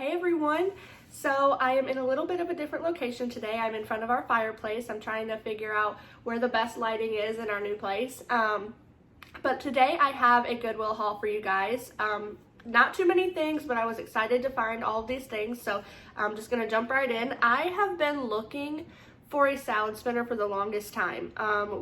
Hey everyone! So I am in a little bit of a different location today. I'm in front of our fireplace. I'm trying to figure out where the best lighting is in our new place. But today I have a Goodwill haul for you guys. Not too many things, but I was excited to find all of these things, so I'm just going to jump right in. I have been looking for a salad spinner for the longest time.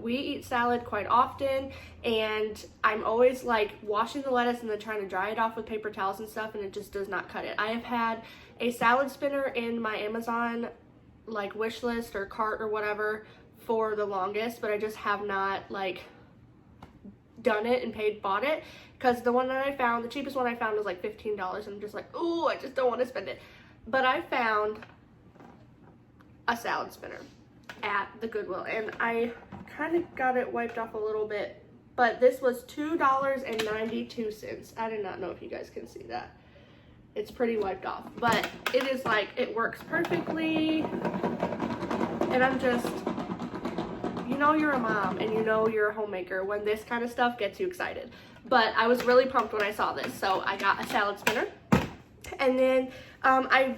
We eat salad quite often, and I'm always like washing the lettuce and then trying to dry it off with paper towels and stuff, and it just does not cut it. I have had a salad spinner in my Amazon like wish list or cart or whatever for the longest, but I just have not like done it and bought it, because the one that I found, the cheapest one I found was like $15, and I'm just like, oh, I just don't want to spend it. But I found a salad spinner at the Goodwill, and I kind of got it wiped off a little bit, but this was $2.92. I did not know if you guys can see that. It's pretty wiped off, but it is like, it works perfectly, and I'm just, you know you're a mom and you know you're a homemaker when this kind of stuff gets you excited. But I was really pumped when I saw this, so I got a salad spinner. And then I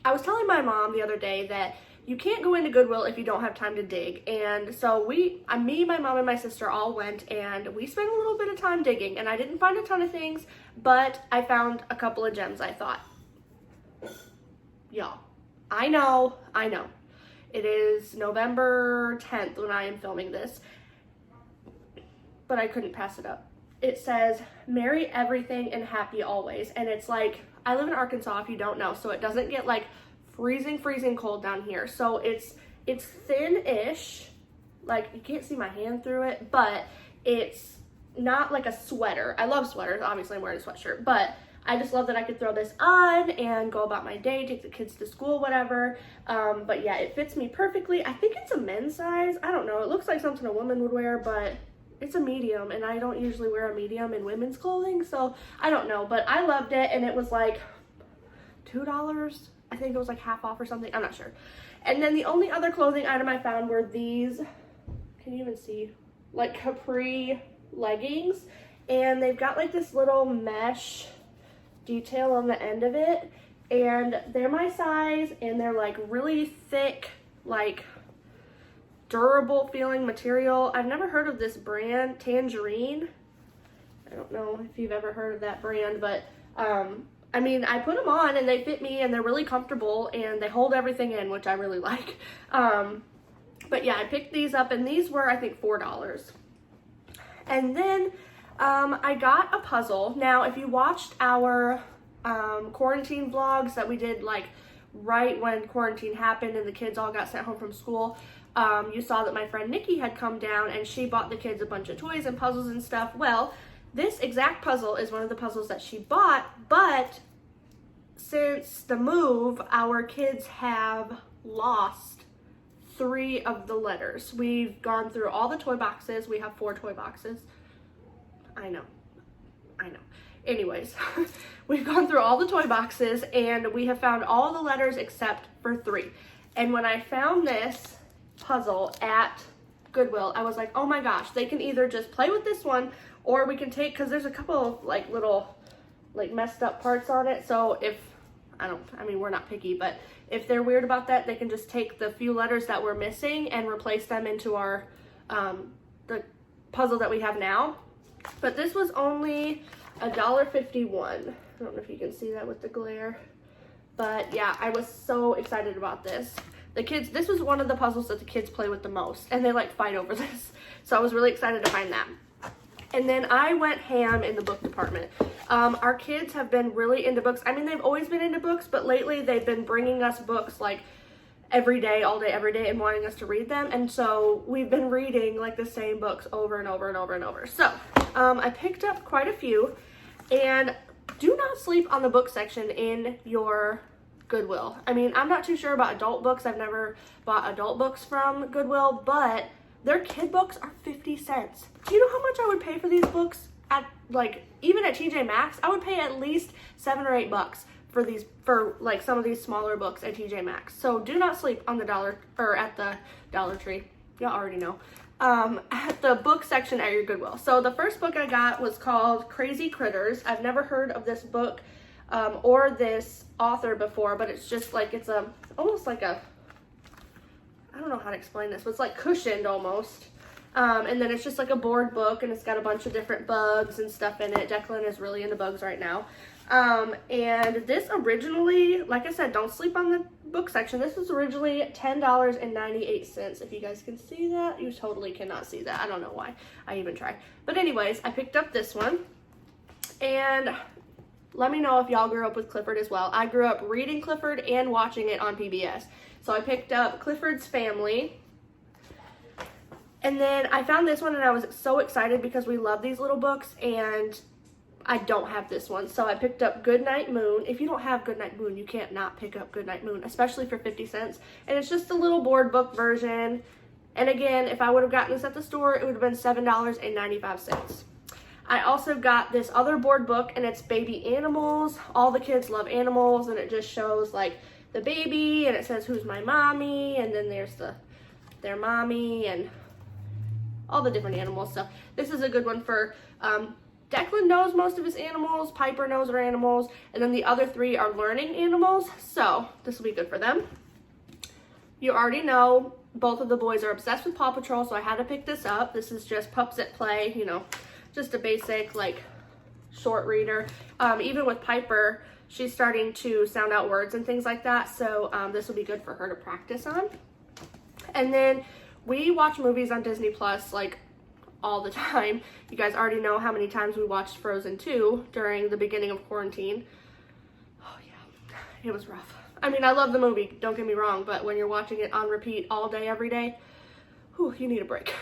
was telling my mom the other day that you can't go into Goodwill if you don't have time to dig. And so me, my mom, and my sister all went, and we spent a little bit of time digging, and I didn't find a ton of things, but I found a couple of gems, I thought. Y'all, I know. It is November 10th when I am filming this, but I couldn't pass it up. It says, "Merry everything and happy always." And it's like, I live in Arkansas if you don't know, so it doesn't get like freezing cold down here. So it's thin-ish, like you can't see my hand through it, but it's not like a sweater. I love sweaters, obviously I'm wearing a sweatshirt, but I just love that I could throw this on and go about my day, take the kids to school, whatever. But yeah, it fits me perfectly. I think it's a men's size. I don't know. It looks like something a woman would wear, but it's a medium, and I don't usually wear a medium in women's clothing, so I don't know. But I loved it, and it was like $2. I think it was like half off or something. I'm not sure. And then the only other clothing item I found were these, can you even see, like Capri Leggings, and they've got like this little mesh detail on the end of it, and they're my size, and they're like really thick, like durable feeling material. I've never heard of this brand, Tangerine. I don't know if you've ever heard of that brand, but I mean, I put them on and they fit me, and they're really comfortable, and they hold everything in, which I really like. But yeah, I picked these up, and these were, I think, $4. And then I got a puzzle. Now, if you watched our quarantine vlogs that we did like right when quarantine happened and the kids all got sent home from school, you saw that my friend Nikki had come down and she bought the kids a bunch of toys and puzzles and stuff. Well, this exact puzzle is one of the puzzles that she bought, but since the move, our kids have lost 3 of the letters. We've gone through all the toy boxes. We have 4 toy boxes. I know. Anyways, we've gone through all the toy boxes, and we have found all the letters except for 3. And when I found this puzzle at Goodwill, I was like, oh my gosh, they can either just play with this one, or we can take, because there's a couple of like little like messed up parts on it, so if I mean, we're not picky, but if they're weird about that, they can just take the few letters that we're missing and replace them into our the puzzle that we have now. But this was only $1.51. I don't know if you can see that with the glare, but yeah, I was so excited about this. The kids, this was one of the puzzles that the kids play with the most, and they like fight over this, so I was really excited to find that. And then I went ham in the book department. Our kids have been really into books. I mean, they've always been into books, but lately they've been bringing us books like every day, all day, every day, and wanting us to read them. And so we've been reading like the same books over and over and over and over. So I picked up quite a few, and do not sleep on the book section in your Goodwill. I mean, I'm not too sure about adult books. I've never bought adult books from Goodwill, but their kid books are 50 cents. Do you know how much I would pay for these books at, like, even at TJ Maxx? I would pay at least $7 or $8 for these, for like some of these smaller books at TJ Maxx. So do not sleep on the at the Dollar Tree. Y'all already know. At the book section at your Goodwill. So the first book I got was called Crazy Critters. I've never heard of this book. or this author before, but it's just like, it's almost like a, I don't know how to explain this, but it's like cushioned almost. And then it's just like a board book, and it's got a bunch of different bugs and stuff in it. Declan is really into bugs right now. And this originally, like I said, don't sleep on the book section. This was originally $10.98. If you guys can see that, you totally cannot see that. I don't know why I even tried. But anyways, I picked up this one, and let me know if y'all grew up with Clifford as well. I grew up reading Clifford and watching it on PBS. So I picked up Clifford's Family. And then I found this one, and I was so excited because we love these little books, and I don't have this one. So I picked up Goodnight Moon. If you don't have Goodnight Moon, you can't not pick up Goodnight Moon, especially for 50 cents. And it's just a little board book version. And again, if I would have gotten this at the store, it would have been $7.95. I also got this other board book, and it's baby animals. All the kids love animals, and it just shows like the baby, and it says who's my mommy, and then there's their mommy, and all the different animal stuff. This is a good one for, Declan knows most of his animals, Piper knows her animals, and then the other three are learning animals, so this will be good for them. You already know both of the boys are obsessed with Paw Patrol, so I had to pick this up. This is just Pups at Play, you know, just a basic, like, short reader. Even with Piper, she's starting to sound out words and things like that, so this will be good for her to practice on. And then we watch movies on Disney Plus like all the time. You guys already know how many times we watched Frozen 2 during the beginning of quarantine. Oh yeah, it was rough. I mean, I love the movie, don't get me wrong, but when you're watching it on repeat all day, every day, whew, you need a break.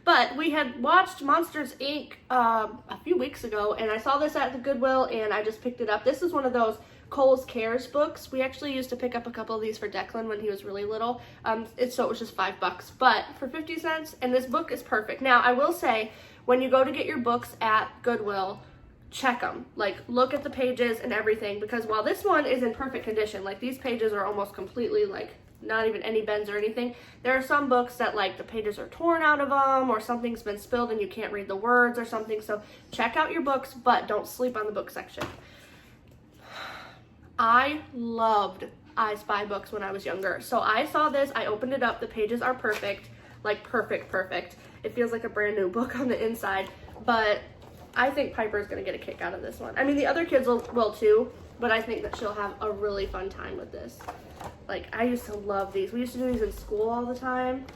But we had watched Monsters, Inc. A few weeks ago, and I saw this at the Goodwill, and I just picked it up. This is one of those Kohl's Cares books. We actually used to pick up a couple of these for Declan when he was really little. So it was just $5, but for 50 cents, and this book is perfect. Now, I will say, when you go to get your books at Goodwill, check them. Like, look at the pages and everything, because while this one is in perfect condition, like these pages are almost completely like not even any bends or anything, there are some books that like the pages are torn out of them, or something's been spilled and you can't read the words or something. So check out your books, but don't sleep on the book section. I loved I Spy books when I was younger. So I saw this, I opened it up, the pages are perfect, like perfect. It feels like a brand new book on the inside, but I think Piper's gonna get a kick out of this one. I mean, the other kids will too, but I think that she'll have a really fun time with this. Like, I used to love these. We used to do these in school all the time.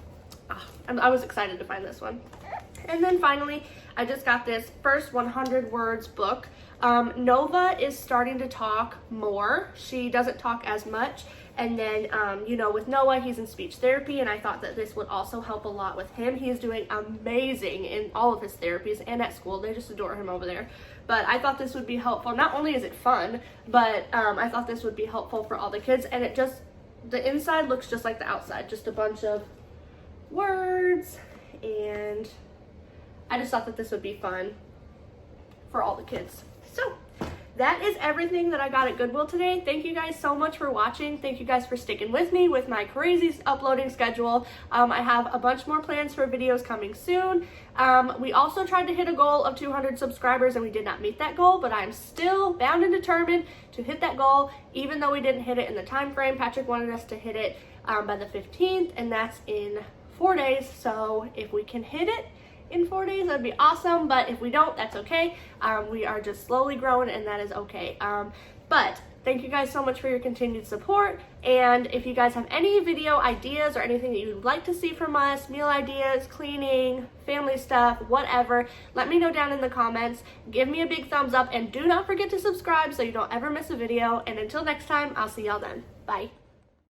I was excited to find this one. And then finally, I just got this first 100 words book. Nova is starting to talk more. She doesn't talk as much. And then, you know, with Noah, he's in speech therapy, and I thought that this would also help a lot with him. He is doing amazing in all of his therapies and at school. They just adore him over there. But I thought this would be helpful. Not only is it fun, but I thought this would be helpful for all the kids. And it just, the inside looks just like the outside. Just a bunch of words, and I just thought that this would be fun for all the kids. So that is everything that I got at Goodwill today. Thank you guys so much for watching. Thank you guys for sticking with me with my crazy uploading schedule. I have a bunch more plans for videos coming soon. We also tried to hit a goal of 200 subscribers, and we did not meet that goal, but I'm still bound and determined to hit that goal, even though we didn't hit it in the time frame. Patrick wanted us to hit it by the 15th, and that's in 4 days. So if we can hit it in 4 days, that'd be awesome, but if we don't, that's okay. We are just slowly growing, and that is okay. But thank you guys so much for your continued support, and if you guys have any video ideas or anything that you'd like to see from us, meal ideas, cleaning, family stuff, whatever, let me know down in the comments. Give me a big thumbs up, and do not forget to subscribe so you don't ever miss a video, and until next time, I'll see y'all then. Bye.